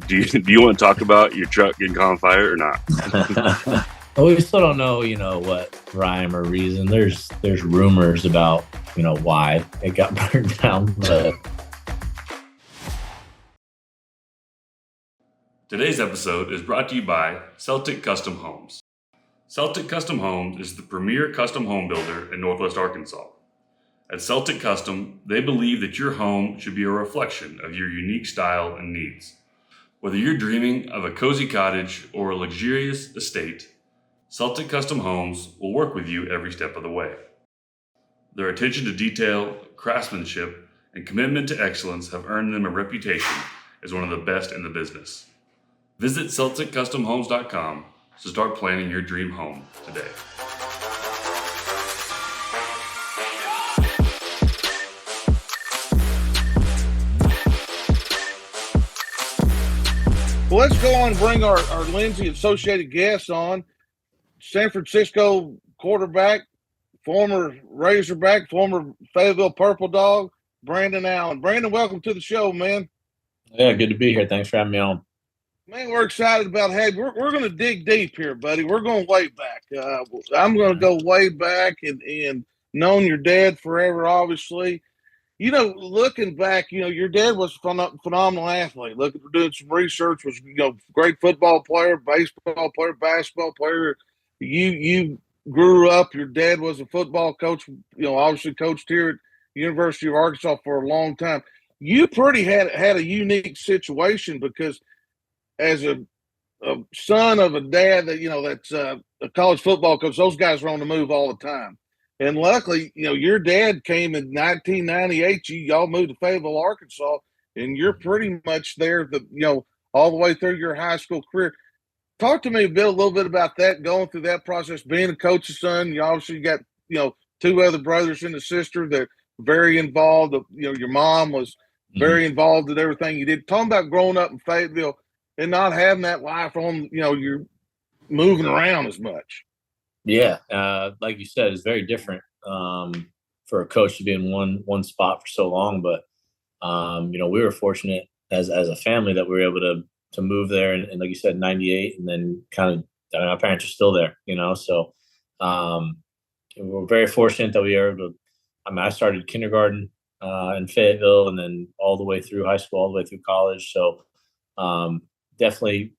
Do you want to talk about your truck getting caught on fire or not? Well, we still don't know, what rhyme or reason. There's rumors about, why it got burned down. But Today's episode is brought to you by Celtic Custom Homes. Celtic Custom Homes is the premier custom home builder in Northwest Arkansas. At Celtic Custom, they believe that your home should be a reflection of your unique style and needs. Whether you're dreaming of a cozy cottage or a luxurious estate, Celtic Custom Homes will work with you every step of the way. Their attention to detail, craftsmanship, and commitment to excellence have earned them a reputation as one of the best in the business. Visit CelticCustomHomes.com to start planning your dream home today. Well, let's go on and bring our Lindsay associated guests on. San Francisco quarterback, former Razorback, former Fayetteville Purple Dog, Brandon Allen. Brandon, welcome to the show, man. yeah, good to be here. Thanks for having me on. Man, we're excited about we're going to dig deep here, buddy. We're going way back. I'm going to go way back and known your dad forever, obviously. Looking back, your dad was a phenomenal athlete. Looking for doing some research, was great football player, baseball player, basketball player. You grew up. Your dad was a football coach. Obviously coached here at University of Arkansas for a long time. You pretty had a unique situation because as a son of a dad that's a college football coach, those guys are on the move all the time. And luckily, your dad came in 1998. Y'all moved to Fayetteville, Arkansas, and you're pretty much there all the way through your high school career. Talk to me a little bit about that, going through that process, being a coach's son. You obviously got, two other brothers and a sister that are very involved. Your mom was very involved in everything you did. Talking about growing up in Fayetteville and not having that life on, you're moving around as much. Yeah, like you said, it's very different for a coach to be in one spot for so long. But we were fortunate as a family that we were able to move there, and like you said, 98, and then our parents are still there. So we're very fortunate that we were able to. I started kindergarten in Fayetteville, and then all the way through high school, all the way through college. So definitely,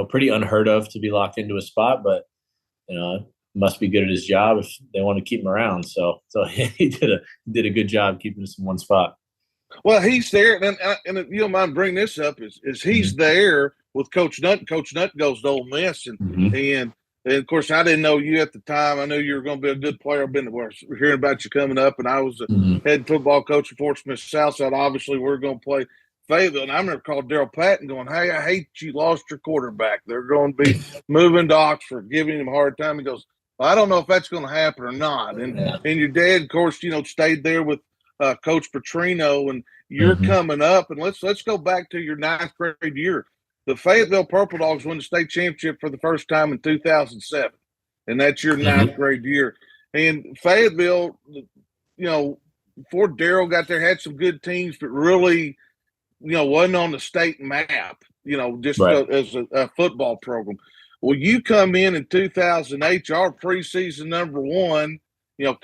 pretty unheard of to be locked into a spot, but must be good at his job if they want to keep him around. So he did a good job keeping us in one spot. Well, he's there, and if you don't mind bringing this up, is he's there with Coach Nutt. Coach Nutt goes to Ole Miss, and of course I didn't know you at the time. I knew you were going to be a good player. I've been hearing about you coming up, and I was a head football coach for Fort Smith Southside. Obviously, we're going to play Fayetteville, and I remember calling Daryl Patton going, "Hey, I hate you lost your quarterback. They're going to be moving to Oxford, giving him a hard time." He goes, "Well, I don't know if that's going to happen or not." And your dad, of course, stayed there with Coach Petrino, and you're coming up. And let's go back to your ninth grade year. The Fayetteville Purple Dogs won the state championship for the first time in 2007, and that's your ninth grade year. And Fayetteville, before Daryl got there, had some good teams, but really – wasn't on the state map, just as a football program. Well, you come in 2008, y'all preseason number one,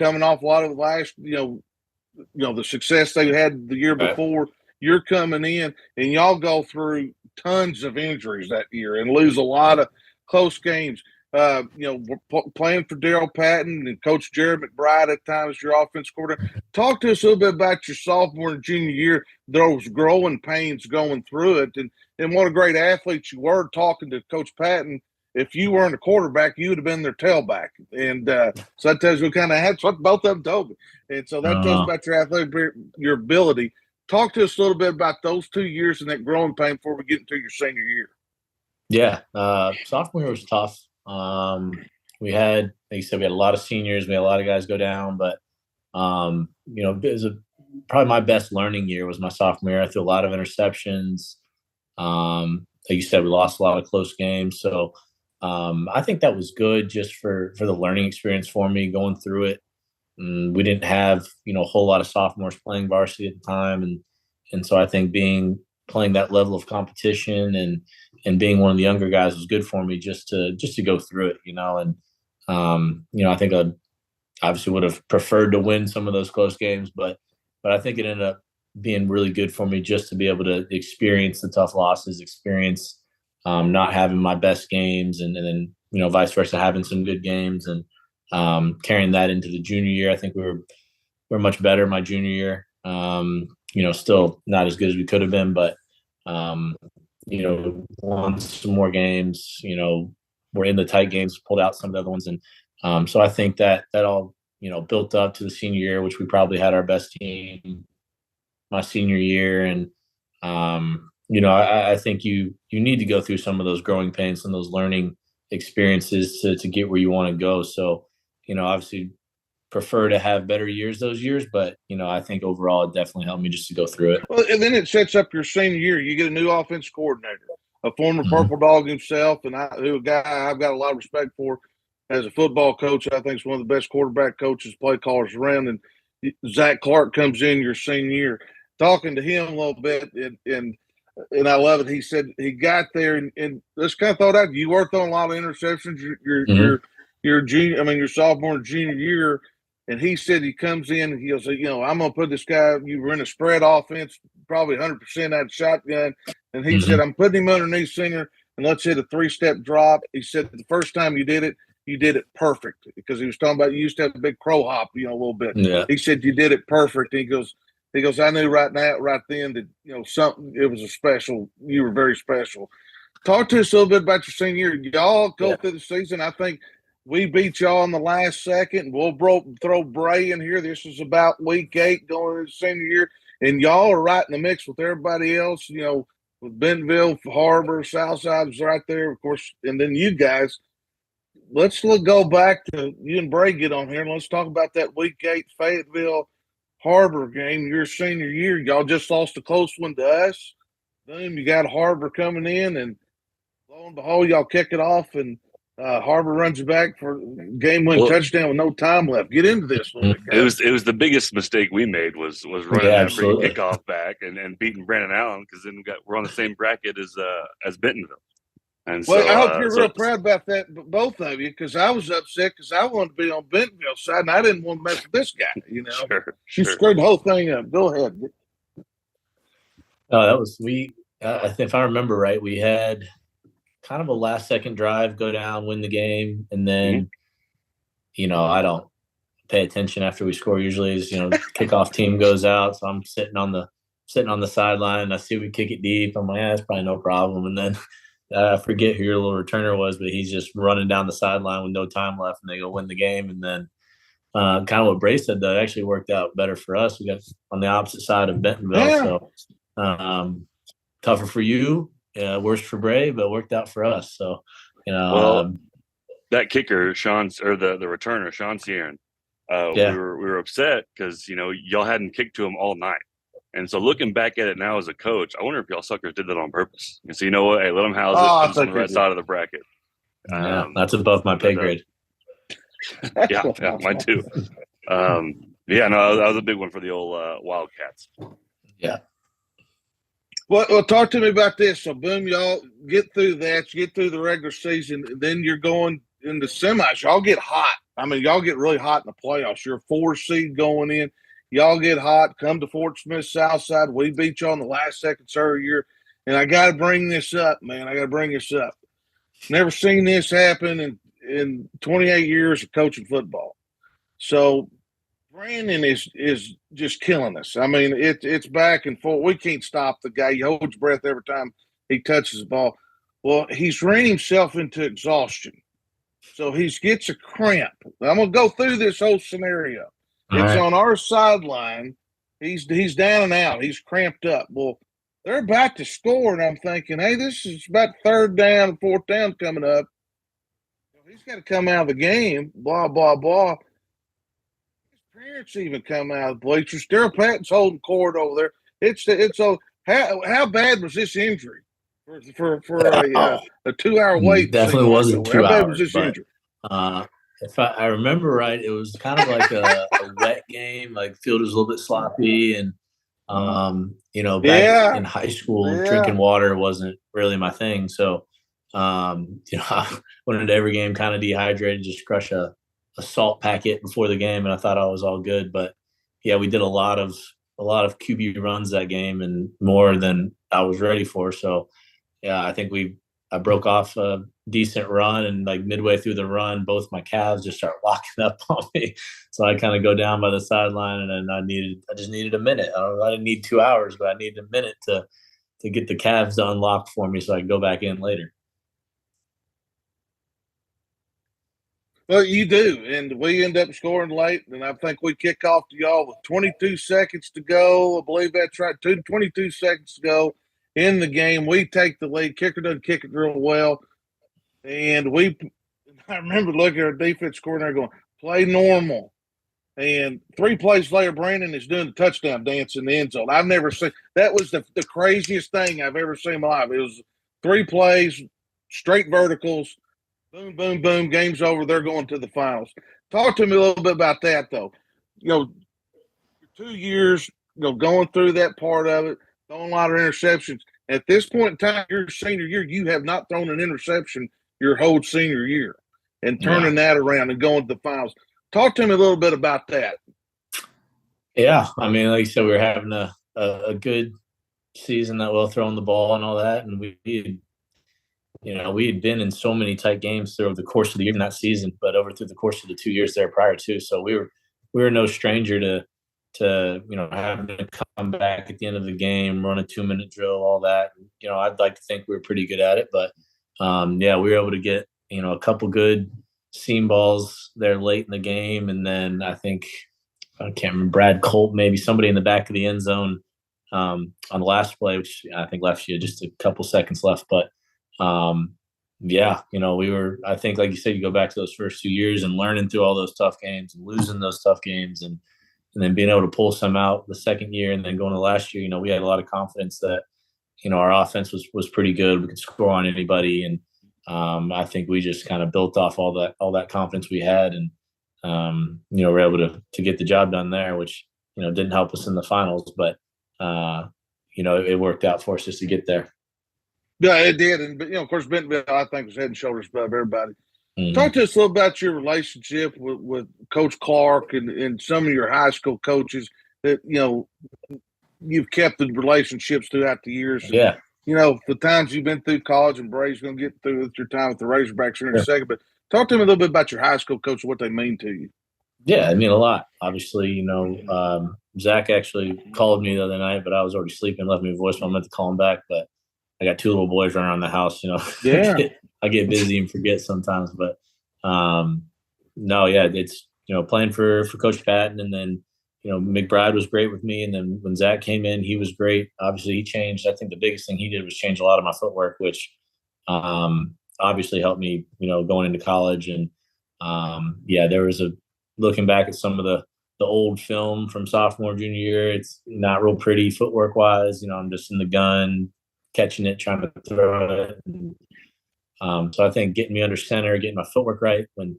coming off a lot of the last, the success they had the year before. You're coming in, and y'all go through tons of injuries that year and lose a lot of close games. Playing for Daryl Patton and Coach Jared McBride at times, your offense coordinator. Talk to us a little bit about your sophomore and junior year, those growing pains going through it, and what a great athlete you were. Talking to Coach Patton, if you weren't a quarterback, you would have been their tailback. And so that tells you that's what both of them told me. And so that tells about your athletic, your ability. Talk to us a little bit about those 2 years and that growing pain before we get into your senior year. Yeah, sophomore year was tough. We had, like you said, we had a lot of seniors. We had a lot of guys go down, but it was probably my best learning year was my sophomore year. I threw a lot of interceptions. Like you said, we lost a lot of close games. So I think that was good just for the learning experience for me going through it. We didn't have, a whole lot of sophomores playing varsity at the time. And so I think being, playing that level of competition and being one of the younger guys was good for me just to go through it, and I think I obviously would have preferred to win some of those close games, but I think it ended up being really good for me just to be able to experience the tough losses, experience not having my best games, and then vice versa, having some good games, and carrying that into the junior year. I think we're much better my junior year. Still not as good as we could have been, but won some more games. We're in the tight games, pulled out some of the other ones, and so I think that all built up to the senior year, which we probably had our best team my senior year, and I think you need to go through some of those growing pains and those learning experiences to get where you want to go. So obviously prefer to have better years those years, but I think overall it definitely helped me just to go through it. Well, and then it sets up your senior year. You get a new offense coordinator, a former Purple Dog himself, and a guy I've got a lot of respect for as a football coach. I think he's one of the best quarterback coaches, play callers around. And Zach Clark comes in your senior year. Talking to him a little bit, and I love it. He said he got there and just kind of thought out. You worked on a lot of interceptions. Your junior, your sophomore and junior year. And he said he comes in and he'll say, I'm going to put this guy, you were in a spread offense, probably 100% out of shotgun. And he said, I'm putting him underneath center and let's hit a 3-step drop. He said the first time you did it perfect, because he was talking about you used to have a big crow hop, a little bit. Yeah. He said you did it perfect. He goes, I knew right then that, something, it was you were very special. Talk to us a little bit about your senior year. Y'all go through the season. I think we beat y'all in the last second. We'll throw Bray in here. This is about week 8 going into senior year. And y'all are right in the mix with everybody else, with Bentonville, Harbor, Southside's right there, of course. And then you guys, let's go back to you and Bray get on here, and let's talk about that week 8 Fayetteville Harbor game, your senior year. Y'all just lost a close one to us. Boom, you got Harbor coming in, and lo and behold, y'all kick it off, and Harbor runs it back for game-winning touchdown with no time left. Get into this one. It was the biggest mistake we made was running that free kickoff back and beating Brandon Allen, because then we're on the same bracket as Bentonville. And I hope you're real proud about that, both of you, because I was upset because I wanted to be on Bentonville's side, and I didn't want to mess with this guy. Sure. You screwed the whole thing up. Go ahead. That was I think if I remember right, we had kind of a last-second drive, go down, win the game, and then I don't pay attention after we score. Usually, is kickoff team goes out, so I'm sitting on the sideline, and I see we kick it deep. I'm like, that's probably no problem, and then. I forget who your little returner was, but he's just running down the sideline with no time left, and they go win the game. And then kind of what Bray said, though, it actually worked out better for us. We got on the opposite side of Bentonville. So tougher for you, worse for Bray, but worked out for us. So, that kicker, the returner, Sean Sierran, we were upset because, y'all hadn't kicked to him all night. And so looking back at it now as a coach, I wonder if y'all suckers did that on purpose. And so you know what? Hey, let them house it. Put on the right side of the bracket. That's above my pay grade. Yeah, mine too. That was a big one for the old Wildcats. Yeah. Well, talk to me about this. So, boom, y'all get through that. You get through the regular season. And then you're going in the semis. Y'all get hot. Y'all get really hot in the playoffs. You're a 4 seed going in. Y'all get hot, come to Fort Smith Southside. We beat you on the last second serve year. And I got to bring this up, man. Never seen this happen in 28 years of coaching football. So Brandon is just killing us. It's back and forth. We can't stop the guy. He holds his breath every time he touches the ball. Well, he's ran himself into exhaustion. So he gets a cramp. I'm going to go through this whole scenario. It's on our sideline. He's down and out. He's cramped up. Well, they're about to score, and I'm thinking, hey, this is about 3rd down and 4th down coming up. He's got to come out of the game, blah, blah, blah. His parents even come out of the bleachers. Daryl Patton's holding court over there. How bad was this injury for a 2-hour wait? Definitely wasn't 2 hours. How bad was this injury? If I remember right, it was kind of like a wet game. Like field was a little bit sloppy, and Back in high school, drinking water wasn't really my thing. So, I went into every game kind of dehydrated, just crush a salt packet before the game, and I thought I was all good. But yeah, we did a lot of QB runs that game, and more than I was ready for. So yeah, I think I broke off a decent run, and like midway through the run, both my calves just start locking up on me. So I kind of go down by the sideline, and then I just needed a minute. I didn't need 2 hours, but I needed a minute to get the calves to unlock for me so I could go back in later. Well, you do, and we end up scoring late, and I think we kick off to y'all with 22 seconds to go. I believe that's right, 22 seconds to go in the game. We take the lead. Kicker doesn't kick it real well, and I remember looking at our defense coordinator going, play normal. And 3 plays later, Brandon is doing the touchdown dance in the end zone. I've never seen – that was the craziest thing I've ever seen in my life. It was 3 plays, straight verticals, boom, boom, boom, game's over. They're going to the finals. Talk to me a little bit about that, though. 2 years, going through that part of it, throwing a lot of interceptions. At this point in time, your senior year, you have not thrown an interception your whole senior year, and turning that around and going to the finals. Talk to me a little bit about that. Yeah, I mean, like you said, we were having a good season, that well, throwing the ball and all that, and we had been in so many tight games through the course of the year, not season, but through the course of the 2 years there prior to. So we were no stranger to having to come back at the end of the game, run a 2-minute drill, all that. I'd like to think we were pretty good at it, but we were able to get a couple good seam balls there late in the game, and then I think I can't remember, Brad Colt, maybe somebody in the back of the end zone on the last play, which I think left you just a couple seconds left, but. We were, I think, like you said, you go back to those first 2 years and learning through all those tough games and losing those tough games and then being able to pull some out the second year and then going to last year, we had a lot of confidence that, our offense was pretty good. We could score on anybody. And I think we just kind of built off all that confidence we had and, we're able to get the job done there, which, didn't help us in the finals, but, it worked out for us just to get there. Yeah, it did. And, of course, Bentonville, I think, was head and shoulders above everybody. Mm-hmm. Talk to us a little about your relationship with Coach Clark and some of your high school coaches that, you've kept the relationships throughout the years. Yeah. The times you've been through college, and Bray's going to get through with your time with the Razorbacks here in a second. But talk to me a little bit about your high school coach and what they mean to you. Yeah, I mean a lot. Obviously, Zach actually called me the other night, but I was already sleeping, left me a voicemail. I meant to call him back, but I got 2 little boys running around the house, Yeah. I get busy and forget sometimes, but it's, playing for Coach Patton, and then, McBride was great with me. And then when Zach came in, he was great. Obviously he changed. I think the biggest thing he did was change a lot of my footwork, which obviously helped me, going into college. And there was looking back at some of the old film from sophomore, junior year, it's not real pretty footwork wise. I'm just in the gun, catching it, trying to throw it. So I think getting me under center, getting my footwork right when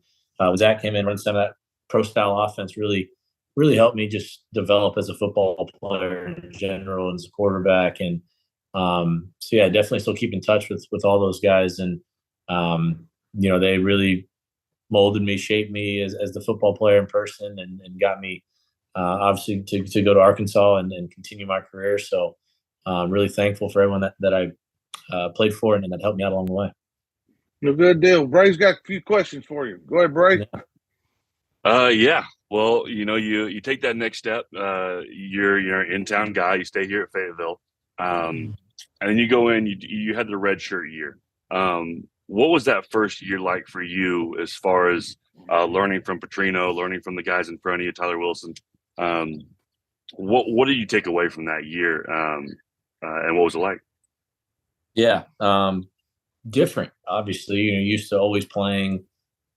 Zach came in, running some of that pro style offense really helped me just develop as a football player in general and as a quarterback. And definitely still keep in touch with all those guys. And they really molded me, shaped me as the football player in person, and got me obviously to go to Arkansas and continue my career. So I'm really thankful for everyone that I played for and that helped me out along the way. No, good deal. Bray's got a few questions for you. Go ahead, Bray. Yeah. Well, you take that next step. You're an in-town guy. You stay here at Fayetteville, and then you go in. You had the red shirt year. What was that first year like for you, as far as learning from Petrino, learning from the guys in front of you, Tyler Wilson? What did you take away from that year, and what was it like? Yeah, different. Obviously, used to always playing,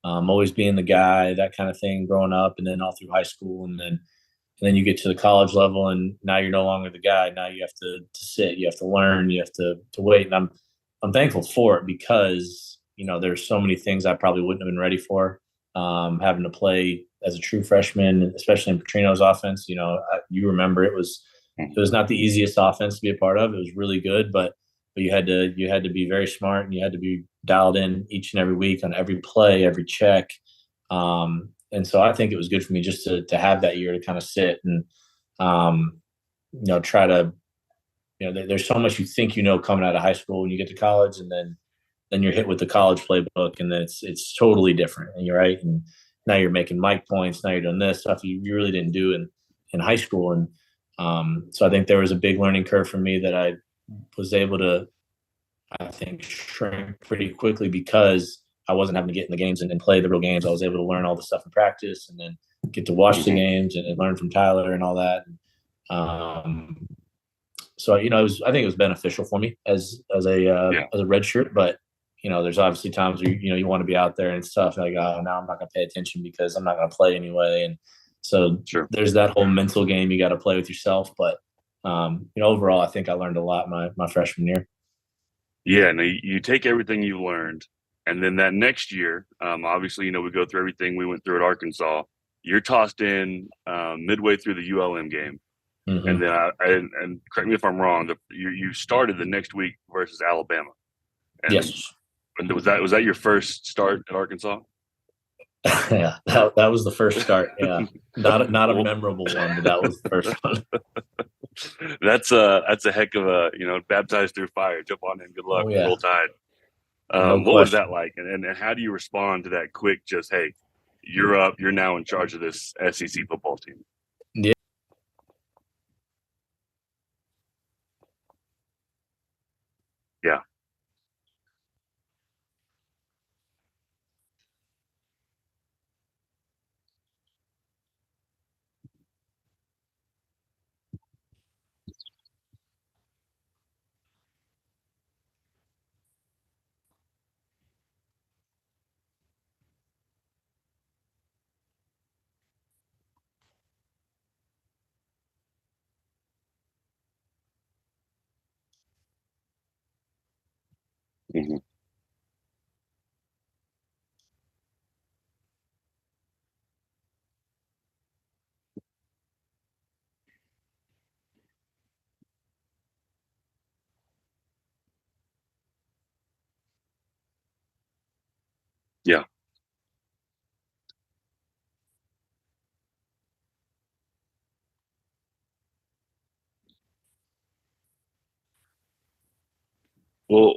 always being the guy, that kind of thing growing up, and then all through high school, and then you get to the college level, and now you're no longer the guy. Now you have to sit, you have to learn, you have to wait, and I'm thankful for it because there's so many things I probably wouldn't have been ready for. Having to play as a true freshman, especially in Petrino's offense, you remember it was it was not the easiest offense to be a part of. It was really good, but you had to be very smart, and you had to be dialed in each and every week on every play, every check. And so I think it was good for me just to have that year to kind of sit and try to, there's so much you think coming out of high school when you get to college, and then you're hit with the college playbook, and then it's totally different. And you're right, and now you're making mic points. Now you're doing this stuff you really didn't do in high school, and so I think there was a big learning curve for me that I was able to, I think, shrink pretty quickly because I wasn't having to get in the games and play the real games. I was able to learn all the stuff in practice, and then get to watch the games and learn from Tyler and all that. So I think it was beneficial for me as a red shirt, but there's obviously times where you want to be out there and it's tough. Like, oh, now I'm not going to pay attention because I'm not going to play anyway. And so there's that whole mental game you got to play with yourself. But overall, I think I learned a lot my freshman year. Yeah, no, you take everything you learned, and then that next year, obviously, we go through everything we went through at Arkansas. You're tossed in midway through the ULM game. Mm-hmm. And then and correct me if I'm wrong, you started the next week versus Alabama. And yes. Was that your first start at Arkansas? Yeah, that was the first start. Yeah, not a memorable one, but that was the first one. That's a heck of a baptized through fire. Jump on in, good luck, Roll Tide. What was that like, and how do you respond to that quick? Just hey, you're up. You're now in charge of this SEC football team. Yeah. Yeah. Mm-hmm. Yeah. Well,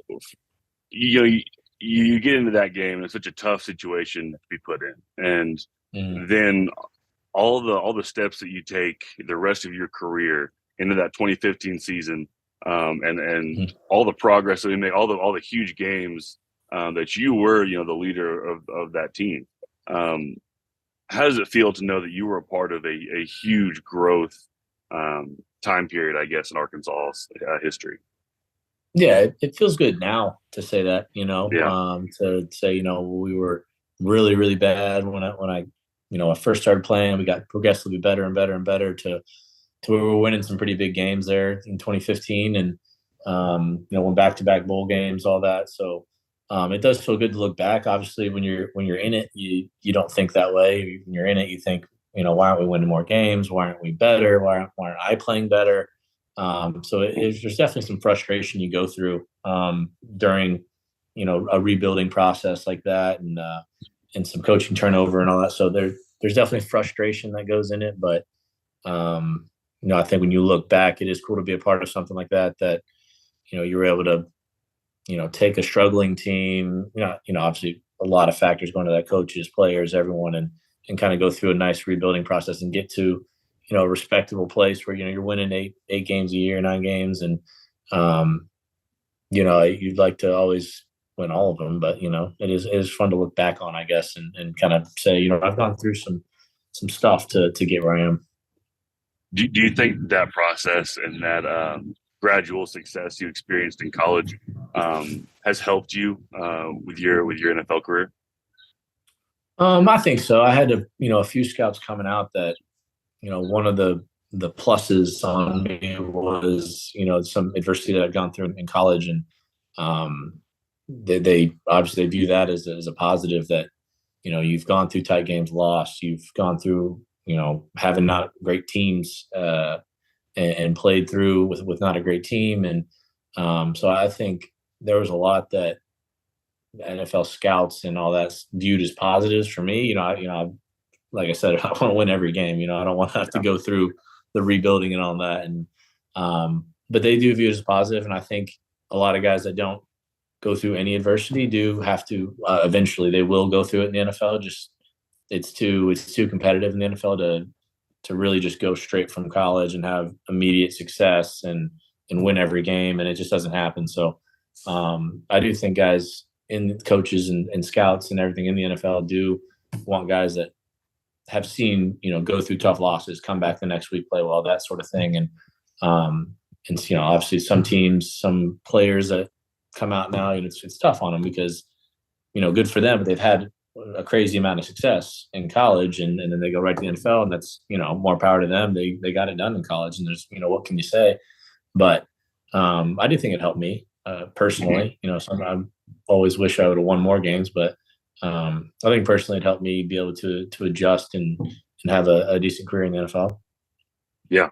you get into that game, and it's such a tough situation to be put in, and then all the steps that you take the rest of your career into that 2015 season, and all the progress that we made, all the huge games that you were, the leader of that team. How does it feel to know that you were a part of a huge growth time period, I guess, in Arkansas's history? Yeah, it feels good now to say that, to say, we were really, really bad when I first started playing. We got progressively better and better and better to where we were winning some pretty big games there in 2015, and won back-to-back bowl games, all that. So it does feel good to look back. Obviously, when you're in it, you don't think that way. When you're in it, you think, why aren't we winning more games? Why aren't we better? Why aren't I playing better? So there's definitely some frustration you go through during, a rebuilding process like that, and some coaching turnover and all that. So there's definitely frustration that goes in it. But, I think when you look back, it is cool to be a part of something like that, you were able to, take a struggling team, obviously a lot of factors going to that, coaches, players, everyone, and kind of go through a nice rebuilding process and get to, a respectable place where, you're winning eight games a year, 9 games. And, you'd like to always win all of them, but, it is fun to look back on, I guess, and kind of say, I've gone through some stuff to get where I am. Do you think that process and that gradual success you experienced in college has helped you with your NFL career? I think so. I had a few scouts coming out that, one of the pluses on me was, some adversity that I've gone through in college, and they obviously view that as a positive, that, you've gone through tight games, lost, you've gone through, having not great teams, and played through with not a great team. And so I think there was a lot that NFL scouts and all that viewed as positives for me. Like I said, I want to win every game. I don't want to have to go through the rebuilding and all that. And but they do view it as positive, and I think a lot of guys that don't go through any adversity do have to eventually. They will go through it in the NFL. Just it's too competitive in the NFL to really just go straight from college and have immediate success and win every game, and it just doesn't happen. So I do think guys in coaches and scouts and everything in the NFL do want guys that have seen, go through tough losses, come back the next week, play well, that sort of thing. And obviously some teams, some players that come out now, it's tough on them because, good for them, but they've had a crazy amount of success in college and then they go right to the NFL, and that's, more power to them. They got it done in college, and there's, what can you say? But I do think it helped me personally. I always wish I would have won more games, but I think personally it helped me be able to adjust and have a decent career in the NFL. Yeah.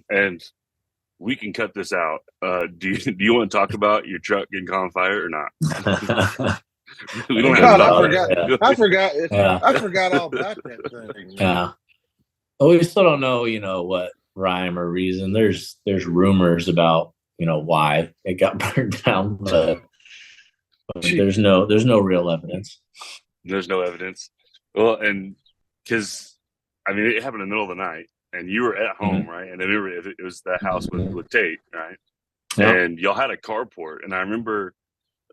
And we can cut this out. Do you want to talk about your truck getting caught on fire or not? We don't have I forgot. Yeah. I forgot all about that thing. Yeah. Well, we still don't know, what rhyme or reason. There's rumors about, why it got burned down, but there's no real evidence. There's no evidence. Well, and because it happened in the middle of the night, and you were at home, right? And I remember it was that house with Tate, right? Yep. And y'all had a carport, and I remember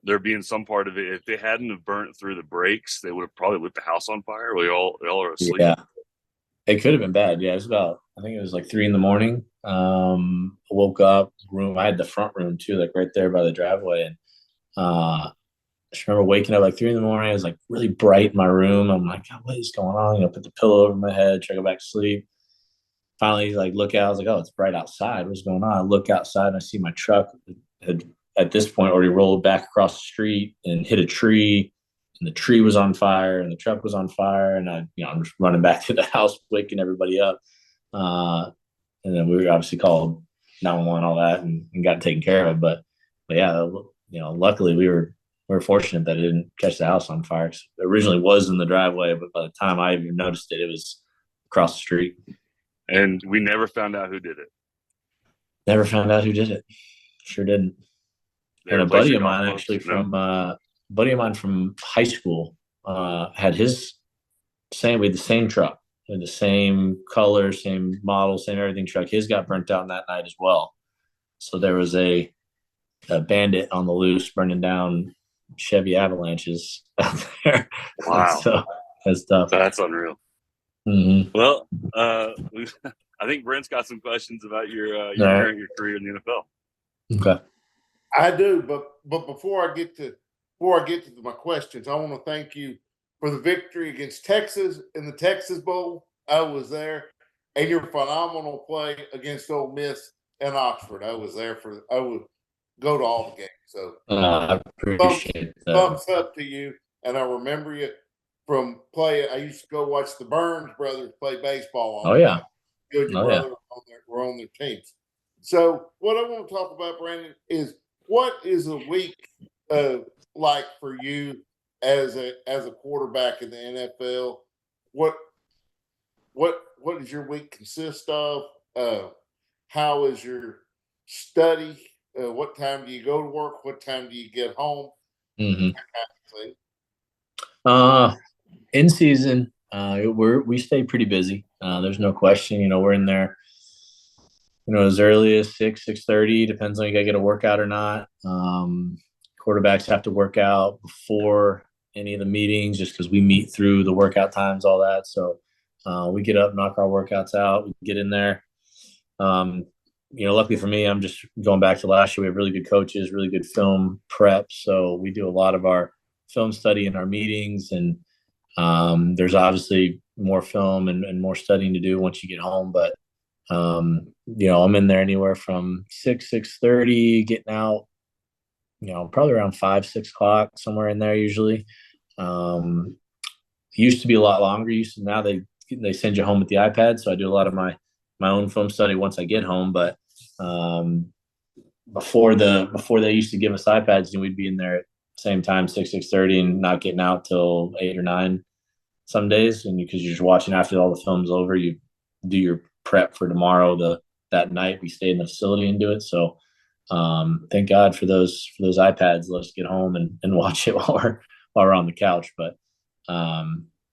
there being some part of it. If they hadn't have burnt through the brakes, they would have probably lit the house on fire. We all are asleep. Yeah, it could have been bad. Yeah, it was I think it was like 3 a.m. I woke up. I had the front room too, like right there by the driveway, and I just remember waking up like 3 a.m. It was like really bright in my room. I'm like, God, what is going on? Put the pillow over my head, try to go back to sleep. Finally, look out. I was like, oh, it's bright outside. What's going on? I look outside and I see my truck had, at this point, already rolled back across the street and hit a tree. And the tree was on fire and the truck was on fire. And I'm just running back to the house, waking everybody up. And then we obviously called 911, all that, and got taken care of. But yeah, luckily we were fortunate that it didn't catch the house on fire. It originally was in the driveway, but by the time I even noticed it, it was across the street. And we never found out who did it. Never found out who did it. Sure didn't. And a buddy of mine actually from high school had his same. We had the same truck, had the same color, same model, same everything truck. His got burnt down that night as well. So there was a bandit on the loose burning down Chevy Avalanches out there. Wow. So that's tough. That's unreal. Mm-hmm. Well, I think Brent's got some questions about your career in the NFL. Okay. I do, but before I get to my questions, I want to thank you for the victory against Texas in the Texas Bowl. I was there, and your phenomenal play against Ole Miss and Oxford. I was there I would go to all the games. So I appreciate that. Thumbs up to you, and I remember you from playing. I used to go watch the Burns brothers play baseball. Yeah. Good brother were on their teams. So what I want to talk about, Brandon, is what is a week like for you as a quarterback in the NFL? What does your week consist of? How is your study? What time do you go to work? What time do you get home? Mm-hmm. That kind of thing. In season, we stay pretty busy. There's no question. We're in there, as early as 6:30. Depends on you got to get a workout or not. Quarterbacks have to work out before any of the meetings, just because we meet through the workout times, all that. So we get up, knock our workouts out, we get in there. Luckily for me, I'm just going back to last year. We have really good coaches, really good film prep. So we do a lot of our film study in our meetings, and there's obviously more film and more studying to do once you get home. But, I'm in there anywhere from 6:30, getting out, probably around 5, 6 o'clock, somewhere in there usually. Used to be a lot longer. Now they send you home with the iPad. So I do a lot of my my own film study once I get home. But before they used to give us iPads, and we'd be in there at the same time, 6:30, and not getting out till 8 or 9 some days. And because you're just watching after all the film's over, you do your prep for tomorrow. That night we stay in the facility and do it. So thank God for those iPads. Let's get home and watch it while we're on the couch. But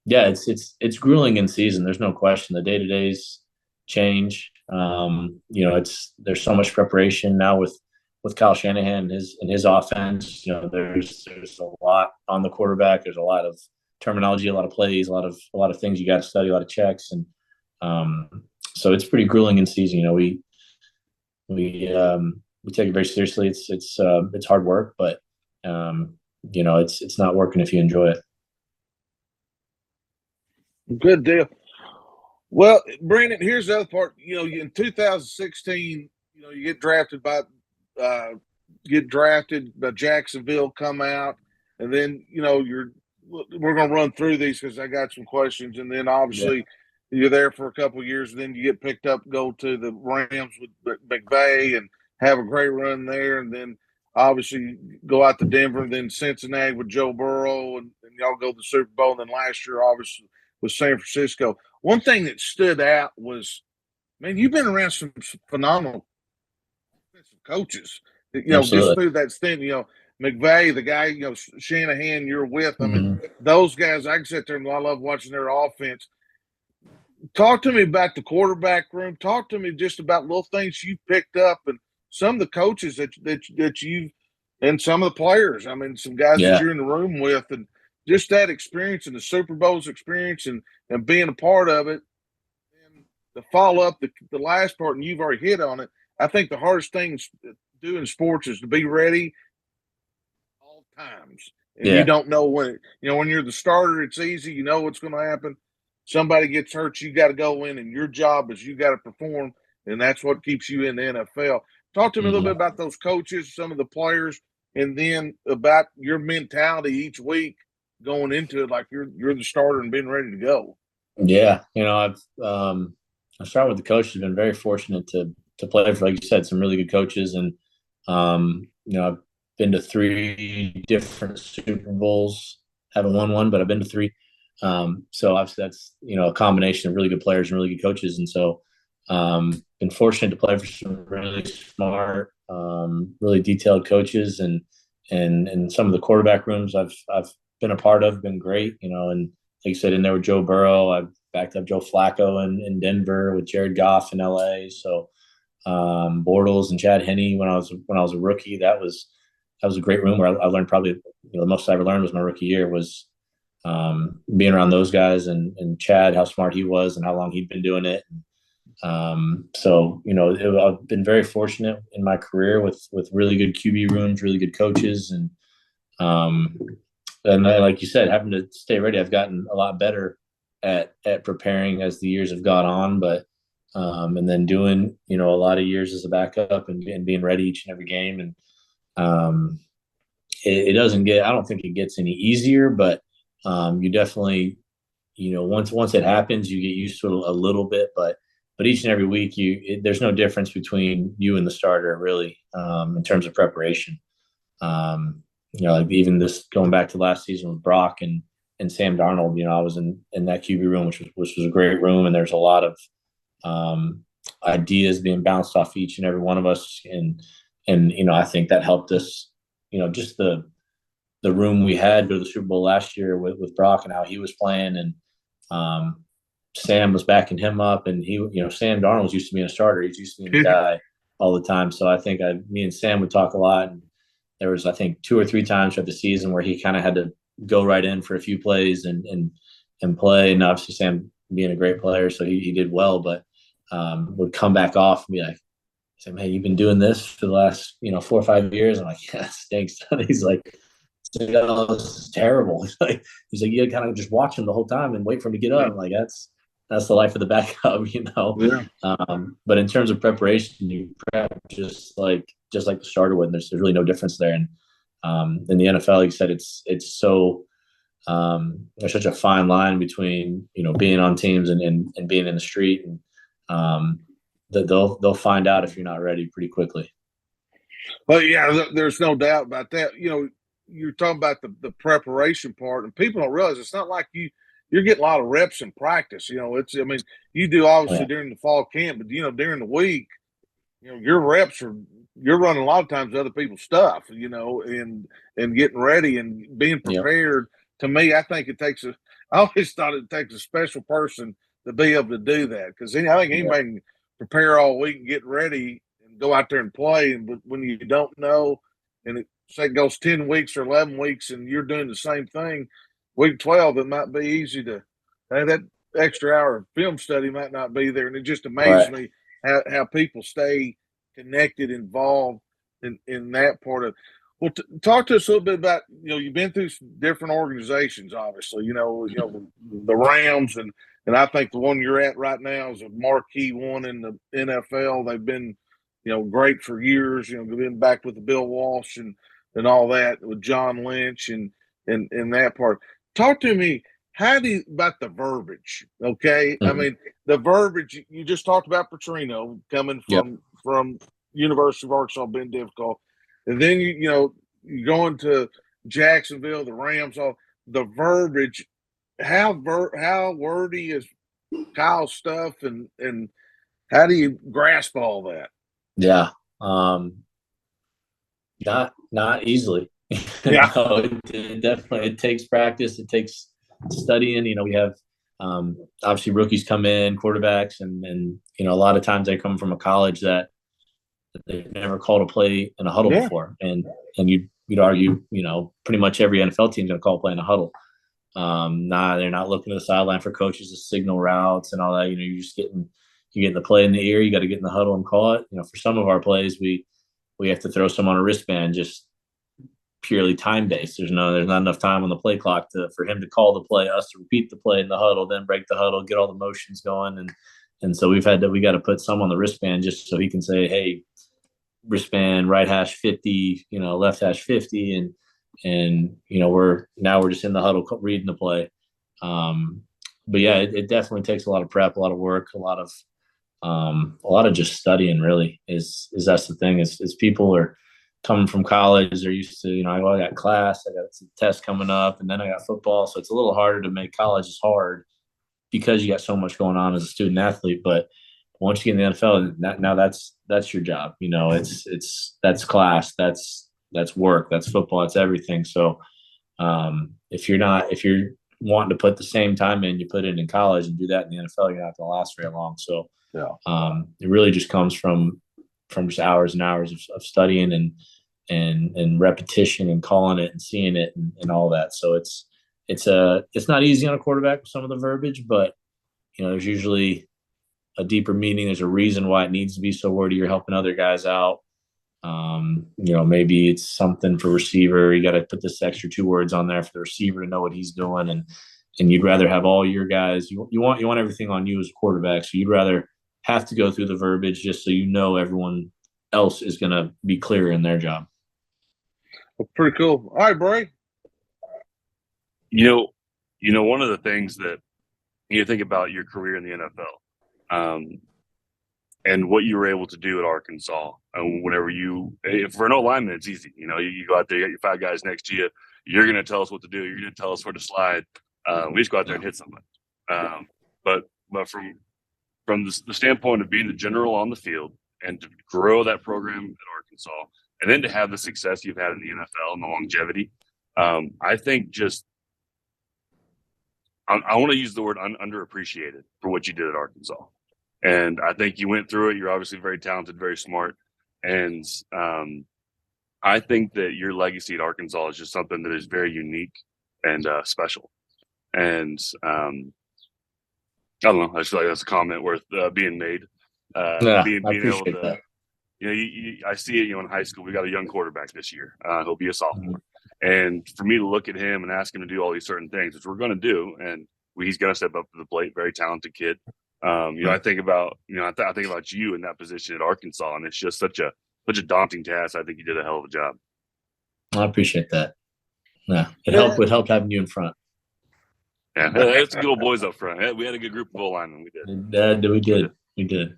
yeah, it's grueling in season. There's no question. The day-to-days change. There's so much preparation now with Kyle Shanahan and his offense. There's a lot on the quarterback. There's a lot of terminology, a lot of plays, a lot of things you got to study, a lot of checks, and so it's pretty grueling in season. We take it very seriously. It's hard work, but it's not working if you enjoy it. Good deal. Well, Brandon, here's the other part. In 2016, you get drafted by Jacksonville, come out, and then we're going to run through these because I got some questions, and then obviously you're there for a couple of years, and then you get picked up, go to the Rams with McVay, and have a great run there, and then obviously go out to Denver, and then Cincinnati with Joe Burrow, and y'all go to the Super Bowl, and then last year obviously with San Francisco. One thing that stood out was, man, you've been around some phenomenal coaches. Just through that stint, McVay, the guy, Shanahan, you're with. I mean, those guys, I can sit there and I love watching their offense. Talk to me about the quarterback room. Talk to me just about little things you picked up and some of the coaches that you've and some of the players. I mean, some guys that you're in the room with, and just that experience and the Super Bowl's experience and being a part of it. And the follow up, the last part, and you've already hit on it. I think the hardest thing to do in sports is to be ready all times. And you don't know when when you're the starter, it's easy. You know what's going to happen. Somebody gets hurt, you got to go in, and your job is you got to perform, and that's what keeps you in the NFL. Talk to me a little bit about those coaches, some of the players, and then about your mentality each week going into it, like you're the starter and being ready to go. Yeah, I've started with the coaches. I've been very fortunate to play for, like you said, some really good coaches, and I've been to 3 different Super Bowls. Haven't won one, but I've been to 3. So obviously that's a combination of really good players and really good coaches, and so been fortunate to play for some really smart, really detailed coaches, and some of the quarterback rooms I've been a part of been great, and like you said, in there with Joe Burrow, I've backed up Joe Flacco in Denver with Jared Goff in LA. So Bortles and Chad Henne when I was a rookie, that was a great room where I learned probably the most I ever learned was my rookie year was being around those guys and Chad, how smart he was and how long he'd been doing it. So I've been very fortunate in my career with really good QB rooms, really good coaches, and like you said, having to stay ready. I've gotten a lot better at preparing as the years have gone on, but and then doing a lot of years as a backup and being ready each and every game, and it doesn't get. I don't think it gets any easier, but you definitely once it happens, you get used to it a little bit, but each and every week, there's no difference between you and the starter, really, in terms of preparation. Like even this going back to last season with Brock and Sam Darnold, I was in that QB room, which was a great room, and there's a lot of ideas being bounced off each and every one of us, and I think that helped us. Just the room we had to the Super Bowl last year with Brock and how he was playing, and Sam was backing him up, and he, Sam Darnold was used to being a starter. He's used to being the guy all the time. So I think me and Sam would talk a lot, and there was, I think, 2 or 3 times throughout the season where he kind of had to go right in for a few plays and play. And obviously Sam being a great player, so he did well, but would come back off and be like, "Sam, hey, you've been doing this for the last 4 or 5 years." I'm like, "Yeah, it stinks." He's like, "Oh, this is terrible." He's like, "You kind of just watch him the whole time and wait for him to get up." I'm like, that's the life of the backup, Yeah. But in terms of preparation, you prep just like the starter would. There's really no difference there. And in the NFL, like you said, it's so there's such a fine line between being on teams and being in the street. And they'll find out if you're not ready pretty quickly. But yeah, there's no doubt about that. You're talking about the preparation part, and people don't realize it's not like you're getting a lot of reps in practice. You do obviously during the fall camp, but during the week, your reps you're running a lot of times other people's stuff, and getting ready and being prepared. To me, I think I always thought it takes a special person to be able to do that, because I think anybody can prepare all week and get ready and go out there and play. But when you don't know, and it goes 10 weeks or 11 weeks and you're doing the same thing, week 12, it might be easy to that extra hour of film study might not be there. And it just amazes me how people stay connected, involved in that part of. Well, talk to us a little bit about, you've been through some different organizations, obviously, the Rams, and I think the one you're at right now is a marquee one in the NFL. They've been, great for years, been back with the Bill Walsh and all that with John Lynch and that part. Talk to me about the verbiage, okay? Mm-hmm. I mean, the verbiage, you just talked about Petrino coming from University of Arkansas being difficult. And then, you go into Jacksonville, the Rams, all the verbiage, how wordy is Kyle's stuff, and how do you grasp all that? Yeah. Not easily. Yeah. It definitely takes practice. It takes studying. We have obviously rookies come in, quarterbacks, and a lot of times they come from a college that they've never called a play in a huddle before, and you'd argue pretty much every NFL team's going to call a play in a huddle. They're not looking to the sideline for coaches to signal routes and all that. You're just getting the play in the ear. You got to get in the huddle and call it. For some of our plays, we have to throw some on a wristband, just purely time based. There's not enough time on the play clock for him to call the play, us to repeat the play in the huddle, then break the huddle, get all the motions going, and so we got to put some on the wristband just so he can say, hey, wristband, right hash 50, left hash 50, and we're just in the huddle reading the play. But yeah, it definitely takes a lot of prep, a lot of work, a lot of just studying. Really, is that's the thing. Is people are coming from college, they're used to I got class, I got some tests coming up, and then I got football, so it's a little harder to make college as hard because you got so much going on as a student athlete. But once you get in the NFL, now that's your job. That's class, that's work, that's football, that's everything. So if you're wanting to put the same time in you put in college and do that in the NFL, you're not going to last very long. So it really just comes from just hours and hours of studying and repetition and calling it and seeing it and all that. So it's not easy on a quarterback with some of the verbiage, but there's usually a deeper meaning. There's a reason why it needs to be so wordy. You're helping other guys out. Maybe it's something for receiver. You got to put this extra 2 words on there for the receiver to know what he's doing. And you'd rather have all your guys, you want everything on you as a quarterback. So you'd rather have to go through the verbiage just so everyone else is going to be clear in their job. Well, pretty cool. All right, Bray. One of the things that you think about your career in the NFL, and what you were able to do at Arkansas. Whenever for an O-lineman, it's easy. You go out there, you got your 5 guys next to you. You're going to tell us what to do. You're going to tell us where to slide. We just go out there and hit somebody. But from the standpoint of being the general on the field and to grow that program at Arkansas, and then to have the success you've had in the NFL and the longevity, I think I want to use the word underappreciated for what you did at Arkansas. And I think you went through it. You're obviously very talented, very smart. And I think that your legacy at Arkansas is just something that is very unique and special. And I don't know. I just feel like that's a comment worth being made. Being able to, that. I see it. In high school, we got a young quarterback this year. He'll be a sophomore, and for me to look at him and ask him to do all these certain things, which we're going to do, and he's going to step up to the plate. Very talented kid. I think about I think about you in that position at Arkansas, and it's just such a daunting task. I think you did a hell of a job. I appreciate that. Yeah, it helped having you in front. Yeah, it's good old boys up front. We had a good group of O-linemen. We did. We did.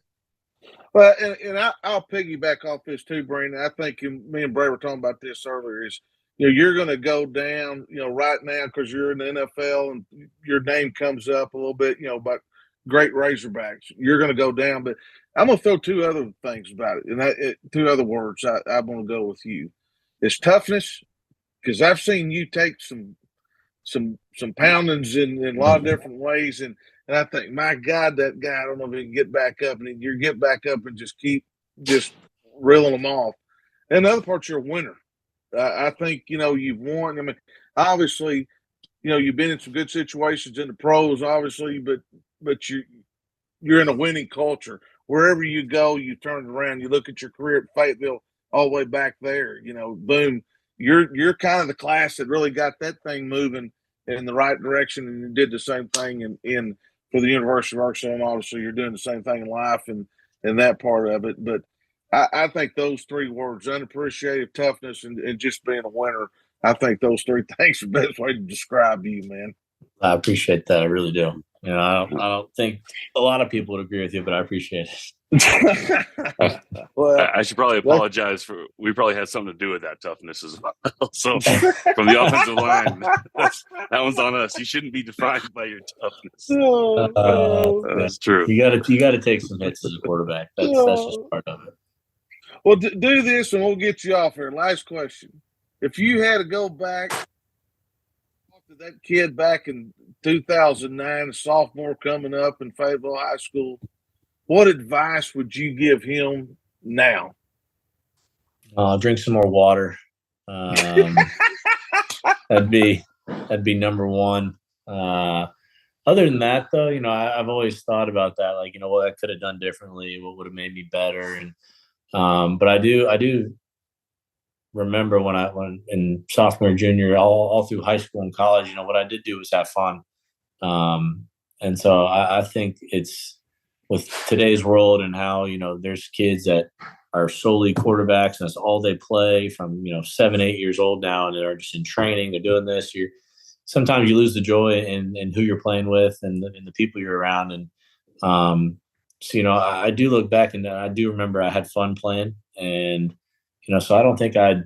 Well, and I'll piggyback off this too, Brandon. I think me and Bray were talking about this earlier. Is you're going to go down, right now because you're in the NFL and your name comes up a little bit, about great Razorbacks. You're going to go down, but I'm going to throw two other things about it, and two other words I'm going to go with you. It's toughness, because I've seen you take some poundings in a lot of different ways, and I think, my God, that guy, I don't know if he can get back up, and you get back up and just keep just reeling them off. And the other part, you're a winner. I think, you've won. I mean, obviously, you've been in some good situations in the pros, obviously, but you're in a winning culture. Wherever you go, you turn it around. You look at your career at Fayetteville all the way back there, boom. You're kind of the class that really got that thing moving in the right direction, and you did the same thing in for the University of Arkansas, and obviously you're doing the same thing in life and that part of it. But I think those three words, unappreciated, toughness, and just being a winner, I think those three things are the best way to describe you, man. I appreciate that. I really do. I don't think a lot of people would agree with you, but I appreciate it. Well, I should probably apologize we probably had something to do with that toughness as well. So from the offensive line, that one's on us. You shouldn't be defined by your toughness. That's true. You got to take some hits as a quarterback. That's just part of it. Well, do this and we'll get you off here. Last question. If you had to go back to that kid back in 2009, a sophomore coming up in Fayetteville High School, what advice would you give him now? Drink some more water. That'd be number one. Other than that, though, I've always thought about that. Like, what I could have done differently, what would have made me better. And but I do remember when in sophomore, junior, all through high school and college, what I did do was have fun. And so I think it's with today's world and how, there's kids that are solely quarterbacks and that's all they play from, 7, 8 years old now, and they're just in training, they're doing this. Sometimes you lose the joy in who you're playing with and the people you're around. And, so, I do look back and I do remember I had fun playing, and, so I don't think I'd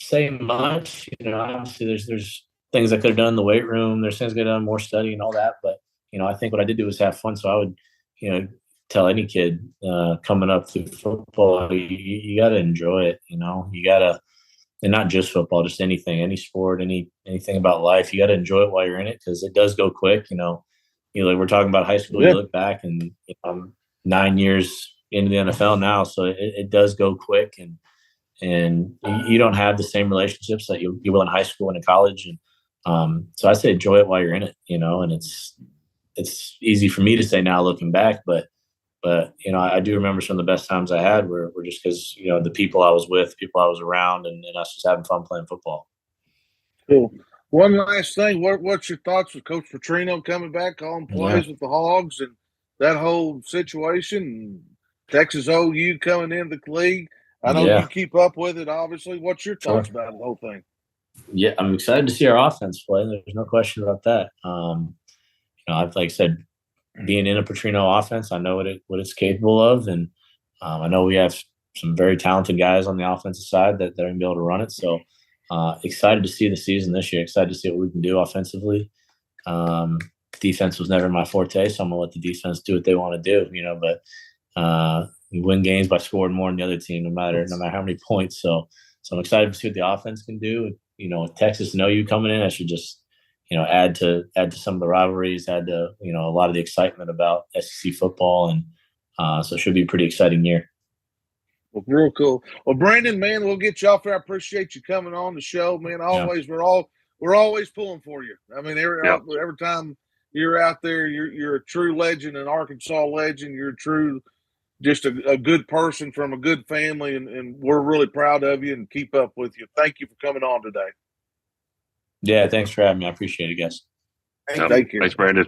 say much. Obviously there's things I could have done in the weight room. There's things I could have done, more study and all that. But, I think what I did do was have fun. So I would, tell any kid coming up through football, you got to enjoy it. You got to, and not just football, just anything, any sport, anything about life. You got to enjoy it while you're in it, because it does go quick. Like we're talking about high school, You look back and I'm 9 years into the NFL now, so it does go quick, and you don't have the same relationships that you will in high school and in college. And so I say enjoy it while you're in it, and it's easy for me to say now looking back, but I do remember some of the best times I had were just because, the people I was with, people I was around, and us just having fun playing football. Cool. One last thing, what's your thoughts with Coach Petrino coming back, calling plays with the Hogs and that whole situation? Texas OU coming into the league. I know you keep up with it, obviously. What's your thoughts about the whole thing? Yeah, I'm excited to see our offense play. There's no question about that. I've, like I said, being in a Petrino offense, I know what it's capable of, and I know we have some very talented guys on the offensive side that are going to be able to run it. So excited to see the season this year. Excited to see what we can do offensively. Defense was never my forte, so I'm going to let the defense do what they want to do. But you win games by scoring more than the other team, no matter how many points. So I'm excited to see what the offense can do. With Texas and OU coming in, I should just add to some of the rivalries, add to a lot of the excitement about SEC football, and so it should be a pretty exciting year. Well, real cool. Well, Brandon, man, we'll get you off there. I appreciate you coming on the show, man. Always, we're always pulling for you. I mean, every time you're out there, you're a true legend, an Arkansas legend. You're just a good person from a good family, and we're really proud of you and keep up with you. Thank you for coming on today. Yeah, thanks for having me. I appreciate it, guys. Thank you. Thanks, Brandon.